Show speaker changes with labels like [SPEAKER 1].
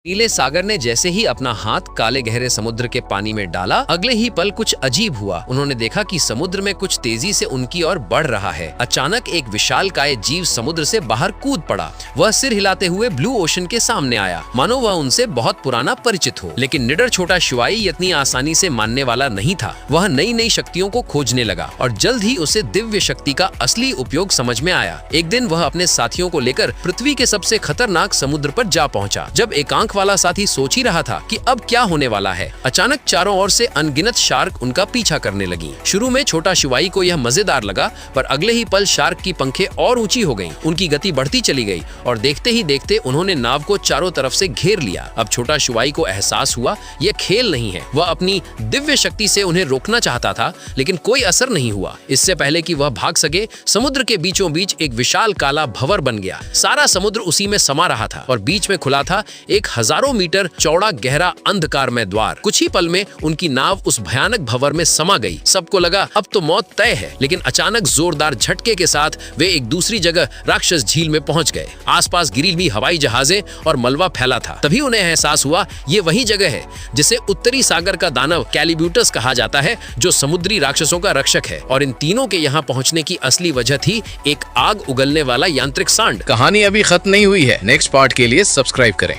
[SPEAKER 1] नीले सागर ने जैसे ही अपना हाथ काले गहरे समुद्र के पानी में डाला, अगले ही पल कुछ अजीब हुआ। उन्होंने देखा कि समुद्र में कुछ तेजी से उनकी ओर बढ़ रहा है। अचानक एक विशालकाय जीव समुद्र से बाहर कूद पड़ा। वह सिर हिलाते हुए ब्लू ओशन के सामने आया, मानो वह उनसे बहुत पुराना परिचित हो। लेकिन निडर छोटा शिवाई इतनी आसानी से मानने वाला नहीं था। वह नई नई शक्तियों को खोजने लगा और जल्द ही उसे दिव्य शक्ति का असली उपयोग समझ में आया। एक दिन वह अपने साथियों को लेकर पृथ्वी के सबसे खतरनाक समुद्र पर जा पहुंचा। जब एकांक वाला साथी सोच ही रहा था कि अब क्या होने वाला है, अचानक चारों ओर से अनगिनत शार्क उनका पीछा करने लगी। शुरू में छोटा शिवाई को यह मजेदार लगा, पर अगले ही पल शार्क की पंखें और ऊंची हो गईं। उनकी गति बढ़ती चली गई और देखते ही देखते उन्होंने नाव को चारों तरफ से घेर लिया। अब छोटा शिवाई को एहसास हुआ यह खेल नहीं है। वह अपनी दिव्य शक्ति से उन्हें रोकना चाहता था, लेकिन कोई असर नहीं हुआ। इससे पहले कि वह भाग सके, समुद्र के बीचों बीच एक विशाल काला भंवर बन गया। सारा समुद्र उसी में समा रहा था और बीच में खुला था एक हजारों मीटर चौड़ा गहरा अंधकारमय द्वार। कुछ ही पल में उनकी नाव उस भयानक भंवर में समा गई। सबको लगा अब तो मौत तय है, लेकिन अचानक जोरदार झटके के साथ वे एक दूसरी जगह राक्षस झील में पहुंच गए। आसपास गिरी हुई हवाई जहाजें और मलबा फैला था। तभी उन्हें एहसास हुआ ये वही जगह है जिसे उत्तरी सागर का दानव कैलिब्यूटस कहा जाता है, जो समुद्री राक्षसों का रक्षक है। और इन तीनों के यहाँ पहुँचने की असली वजह थी एक आग उगलने वाला यांत्रिक सांड।
[SPEAKER 2] कहानी अभी खत्म नहीं हुई है। नेक्स्ट पार्ट के लिए सब्सक्राइब करें।